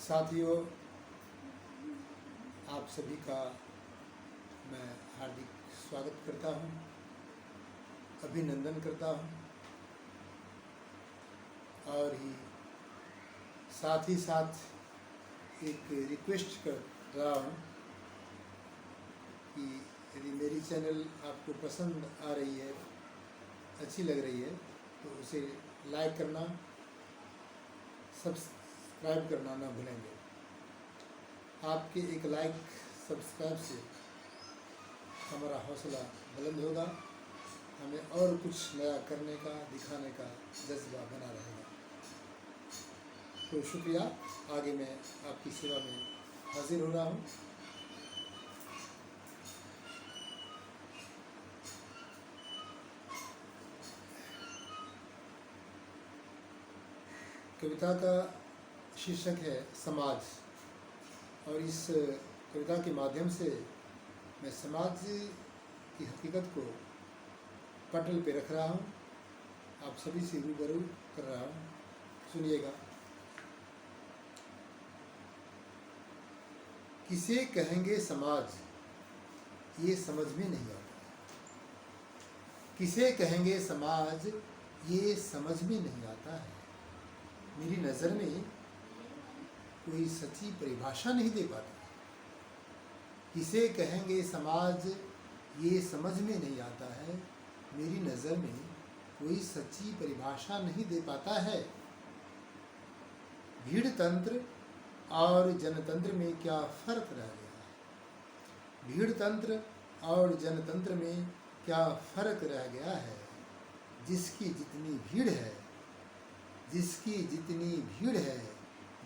साथियों, आप सभी का मैं हार्दिक स्वागत करता हूं, अभिनंदन करता हूं और साथ एक रिक्वेस्ट कर रहा हूं कि यदि मेरी चैनल आपको पसंद आ रही है, अच्छी लग रही है, तो उसे लाइक करना, सब्सक्राइब करना ना भूलेंगे। आपके एक लाइक सब्सक्राइब से हमारा हौसला बुलंद होगा, हमें और कुछ नया करने का, दिखाने का जज्बा बना रहेगा। तो शुक्रिया। आगे मैं आपकी सेवा में हाजिर हो रहा हूँ। कविता का शीर्षक है समाज, और इस कविता के माध्यम से मैं समाज की हकीकत को पटल पे रख रहा हूँ, आप सभी से रूबरू कर रहा हूँ। सुनिएगा। किसे कहेंगे समाज, ये समझ में नहीं आता। किसे कहेंगे समाज, ये समझ में नहीं आता है। मेरी नज़र में कोई सच्ची परिभाषा नहीं दे पाता। किसे कहेंगे समाज, ये समझ में नहीं आता है। मेरी नज़र में कोई सच्ची परिभाषा नहीं दे पाता है। भीड़ तंत्र और जनतंत्र में क्या फ़र्क रह गया है? भीड़ तंत्र और जनतंत्र में क्या फ़र्क रह गया है? जिसकी जितनी भीड़ है, जिसकी जितनी भीड़ है,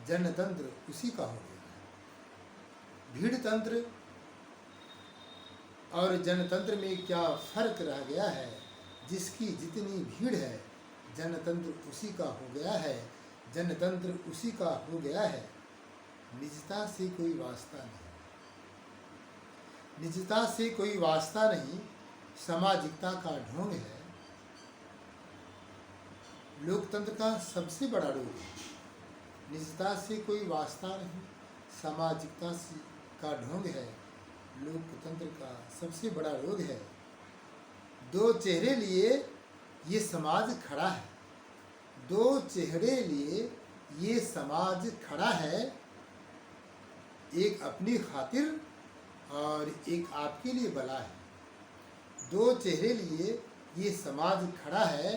जनतंत्र उसी का हो गया है। भीड़ तंत्र और जनतंत्र में क्या फ़र्क रह गया है? जिसकी जितनी भीड़ है, जनतंत्र उसी का हो गया है। जनतंत्र उसी का हो गया है। निजता से कोई वास्ता नहीं, निजता से कोई वास्ता नहीं, सामाजिकता का ढोंग है। लोकतंत्र का सबसे बड़ा रोग है। निजता से कोई वास्ता नहीं, सामाजिकता का ढोंग है। लोकतंत्र का सबसे बड़ा रोग है। दो चेहरे लिए ये समाज खड़ा है। दो चेहरे लिए ये समाज खड़ा है। एक अपनी खातिर और एक आपके लिए बला है। दो चेहरे लिए ये समाज खड़ा है।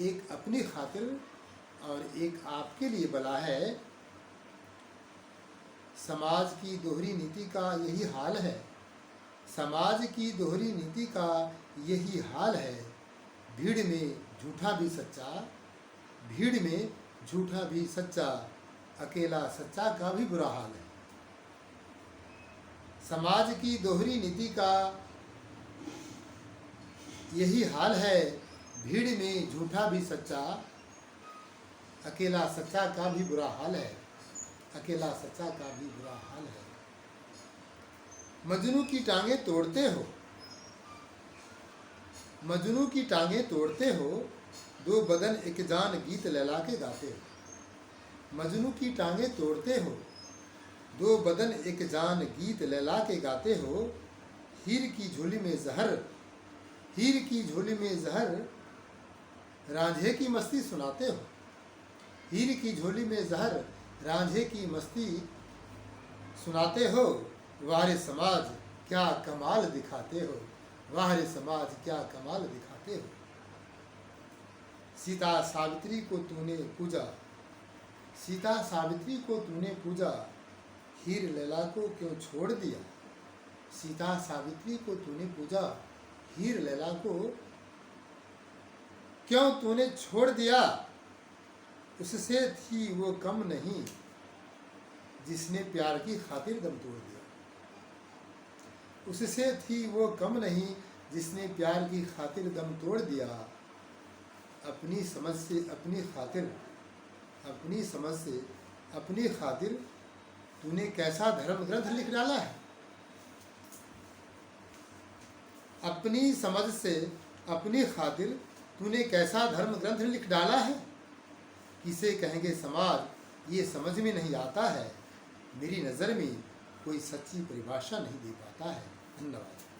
एक अपनी खातिर और एक आपके लिए बला है। समाज की दोहरी नीति का यही हाल है। समाज की दोहरी नीति का यही हाल है। भीड़ में झूठा भी सच्चा, भीड़ में झूठा भी सच्चा, अकेला सच्चा का भी बुरा हाल है। समाज की दोहरी नीति का यही हाल है। भीड़ में झूठा भी सच्चा, अकेला सच्चा का भी बुरा हाल है। अकेला सच्चा का भी बुरा हाल है। मजनू की टांगे तोड़ते हो, मजनू की टांगे तोड़ते हो, दो बदन एक जान गीत लैला के गाते हो। मजनू की टांगे तोड़ते हो, दो बदन एक जान गीत लैला के गाते हो। हीर की झोली में जहर, हीर की झोली में जहर, रांझे की मस्ती सुनाते हो। हीर की झोली में जहर, रांझे की मस्ती सुनाते हो। वारे समाज क्या कमाल दिखाते हो, वारे समाज क्या कमाल दिखाते हो। सीता सावित्री को तूने पूजा, सीता सावित्री को तूने पूजा, हीर लैला को क्यों छोड़ दिया। सीता सावित्री को तूने पूजा, हीर लैला को क्यों तूने छोड़ दिया। उससे थी वो कम नहीं, जिसने प्यार की खातिर दम तोड़ दिया। उससे थी वो कम नहीं, जिसने प्यार की खातिर दम तोड़ दिया। अपनी समझ से अपनी खातिर, अपनी समझ से अपनी खातिर तूने कैसा धर्म ग्रंथ लिख डाला है। अपनी समझ से अपनी खातिर तूने कैसा धर्म ग्रंथ लिख डाला है। किसे कहेंगे समाज, ये समझ में नहीं आता है। मेरी नज़र में कोई सच्ची परिभाषा नहीं दे पाता है। धन्यवाद।